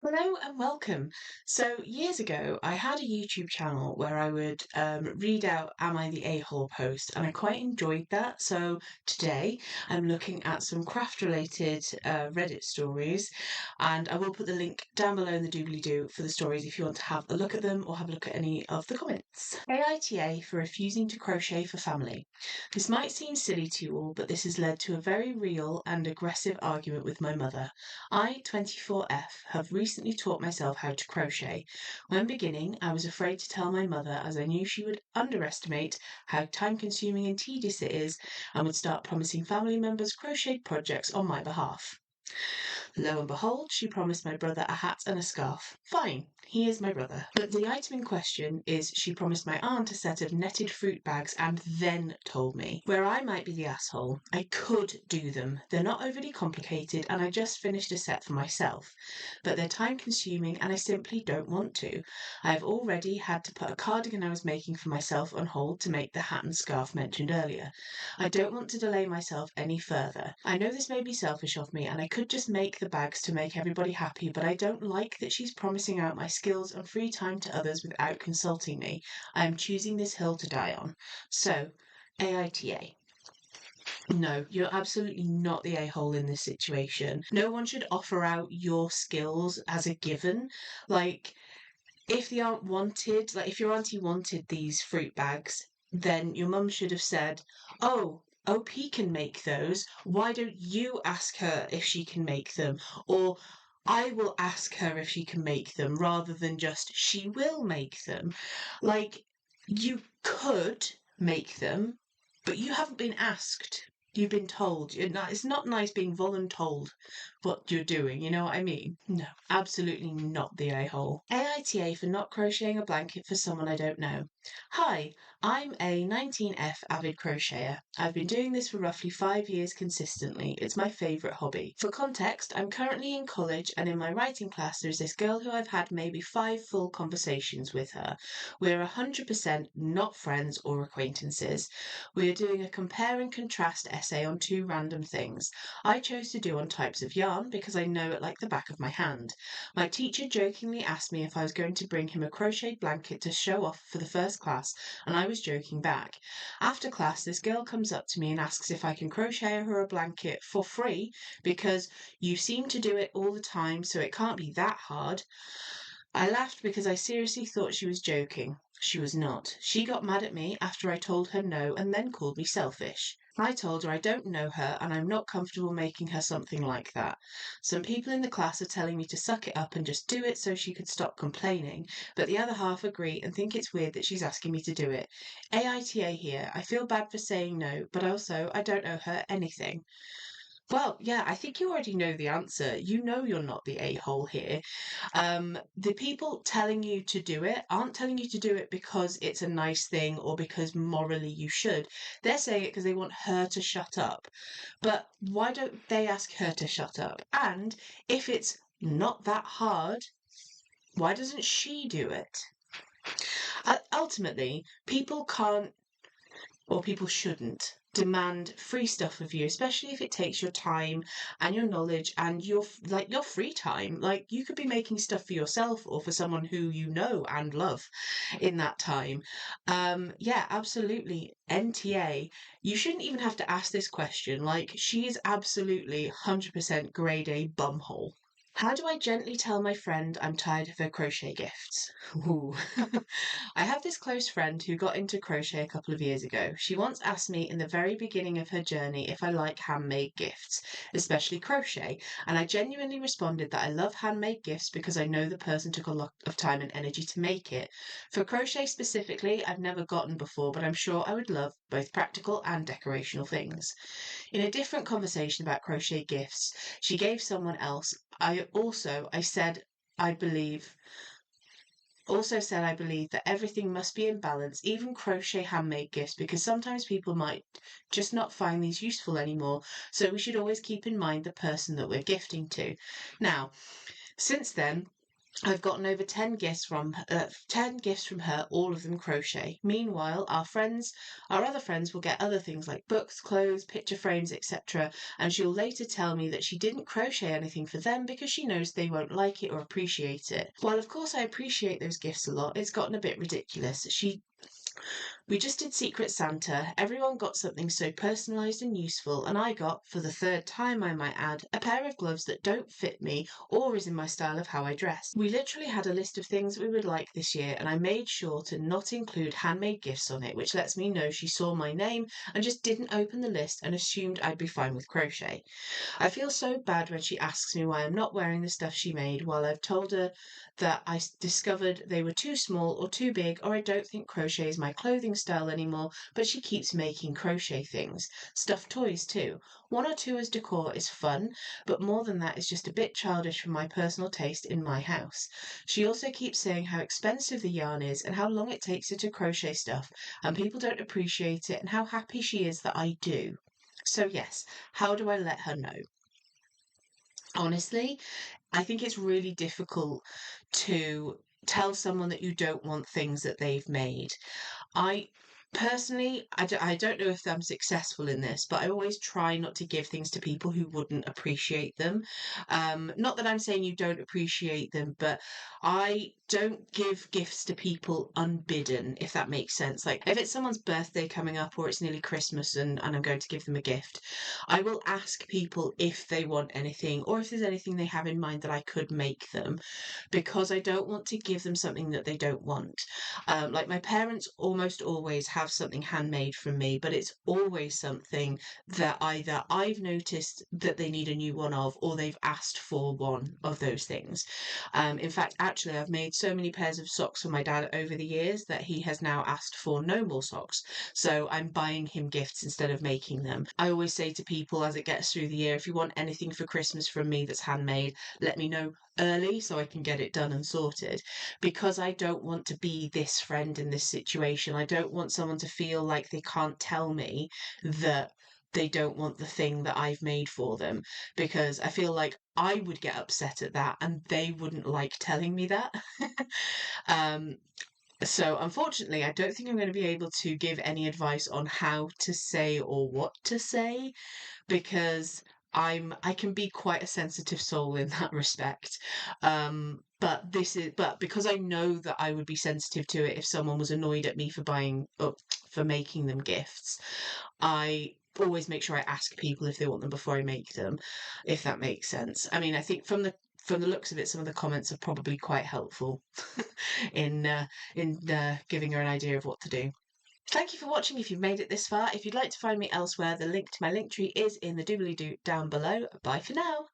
Hello and welcome. So, years ago, I had a YouTube channel where I would read out Am I the A-hole post, and I quite enjoyed that. So, today I'm looking at some craft related Reddit stories, and I will put the link down below in the doobly doo for the stories if you want to have a look at them or have a look at any of the comments. AITA for refusing to crochet for family. This might seem silly to you all, but this has led to a very real and aggressive argument with my mother. I, 24F, have recently taught myself how to crochet. When beginning, I was afraid to tell my mother as I knew she would underestimate how time consuming and tedious it is and would start promising family members crochet projects on my behalf. Lo and behold, she promised my brother a hat and a scarf. Fine, he is my brother. But the item in question is she promised my aunt a set of netted fruit bags and then told me. Where I might be the asshole, I could do them. They're not overly complicated and I just finished a set for myself. But they're time consuming and I simply don't want to. I have already had to put a cardigan I was making for myself on hold to make the hat and scarf mentioned earlier. I don't want to delay myself any further. I know this may be selfish of me and I could just make the bags to make everybody happy, but I don't like that she's promising out my skills and free time to others without consulting me. I am choosing this hill to die on. So, AITA. No, you're absolutely not the a-hole in this situation. No one should offer out your skills as a given. Like, if the aunt wanted, like, if your auntie wanted these fruit bags, then your mum should have said, "Oh, OP can make those. Why don't you ask her if she can make them?" Or I will ask her if she can make them rather than just she will make them. Like, you could make them, but you haven't been asked. You've been told. It's not nice being voluntold what you're doing, you know what I mean? No, absolutely not the a-hole. AITA for not crocheting a blanket for someone I don't know. Hi, I'm a 19F avid crocheter. I've been doing this for roughly 5 years consistently. It's my favourite hobby. For context, I'm currently in college and in my writing class there's this girl who I've had maybe 5 full conversations with her. We're 100% not friends or acquaintances. We are doing a compare and contrast essay on 2 random things. I chose to do on types of yarn because I know it like the back of my hand. My teacher jokingly asked me if I was going to bring him a crocheted blanket to show off for the first class, and I was joking back. After class, this girl comes up to me and asks if I can crochet her a blanket for free because you seem to do it all the time, so it can't be that hard. I laughed because I seriously thought she was joking. She was not. She got mad at me after I told her no and then called me selfish. I told her I don't know her and I'm not comfortable making her something like that. Some people in the class are telling me to suck it up and just do it so she could stop complaining, but the other half agree and think it's weird that she's asking me to do it. AITA here. I feel bad for saying no, but also I don't owe her anything. Well, yeah, I think you already know the answer. You know you're not the a-hole here. The people telling you to do it aren't telling you to do it because it's a nice thing or because morally you should. They're saying it because they want her to shut up. But why don't they ask her to shut up? And if it's not that hard, why doesn't she do it? Ultimately, people can't or people shouldn't demand free stuff of you, especially if it takes your time and your knowledge and your free time. Like, you could be making stuff for yourself or for someone who you know and love in that time. Yeah, absolutely. NTA. You shouldn't even have to ask this question. Like, she is absolutely 100% grade A bumhole. How do I gently tell my friend I'm tired of her crochet gifts? Ooh. I have this close friend who got into crochet a couple of years ago. She once asked me in the very beginning of her journey if I like handmade gifts, especially crochet, and I genuinely responded that I love handmade gifts because I know the person took a lot of time and energy to make it. For crochet specifically, I've never gotten before, but I'm sure I would love both practical and decorational things. In a different conversation about crochet gifts she gave someone else, I said I believe that everything must be in balance, even crochet handmade gifts, because sometimes people might just not find these useful anymore. So we should always keep in mind the person that we're gifting to. Now, since then, I've gotten over 10 gifts from her, all of them crochet. Meanwhile, our other friends will get other things like books, clothes, picture frames, etc. And she'll later tell me that she didn't crochet anything for them because she knows they won't like it or appreciate it. While of course I appreciate those gifts a lot, it's gotten a bit ridiculous. We just did Secret Santa. Everyone got something so personalised and useful, and I got, for the third time I might add, a pair of gloves that don't fit me or is in my style of how I dress. We literally had a list of things we would like this year, and I made sure to not include handmade gifts on it, which lets me know she saw my name and just didn't open the list and assumed I'd be fine with crochet. I feel so bad when she asks me why I'm not wearing the stuff she made, while I've told her that discovered they were too small or too big, or I don't think crochet is my clothing style anymore, but she keeps making crochet things. Stuffed toys too. One or two as decor is fun, but more than that is just a bit childish for my personal taste in my house. She also keeps saying how expensive the yarn is and how long it takes her to crochet stuff, and people don't appreciate it, and how happy she is that I do. So, yes, how do I let her know? Honestly, I think it's really difficult to tell someone that you don't want things that they've made. I personally, I don't know if I'm successful in this, but I always try not to give things to people who wouldn't appreciate them. Not that I'm saying you don't appreciate them, but I don't give gifts to people unbidden, if that makes sense. Like if it's someone's birthday coming up or it's nearly Christmas and I'm going to give them a gift, I will ask people if they want anything or if there's anything they have in mind that I could make them, because I don't want to give them something that they don't want. Like my parents almost always have something handmade from me, but it's always something that either I've noticed that they need a new one of, or they've asked for one of those things. In fact, actually, I've made so many pairs of socks for my dad over the years that he has now asked for no more socks. So I'm buying him gifts instead of making them. I always say to people as it gets through the year, if you want anything for Christmas from me that's handmade, let me know early so I can get it done and sorted, because I don't want to be this friend in this situation. I don't want someone to feel like they can't tell me that they don't want the thing that I've made for them, because I feel like I would get upset at that and they wouldn't like telling me that. um, so unfortunately, I don't think I'm going to be able to give any advice on how to say or what to say, because I can be quite a sensitive soul in that respect. But because I know that I would be sensitive to it if someone was annoyed at me for for making them gifts, I always make sure I ask people if they want them before I make them, if that makes sense. I mean, I think from the looks of it, some of the comments are probably quite helpful in giving her an idea of what to do. Thank you for watching if you've made it this far. If you'd like to find me elsewhere, the link to my link tree is in the doobly-doo down below. Bye for now.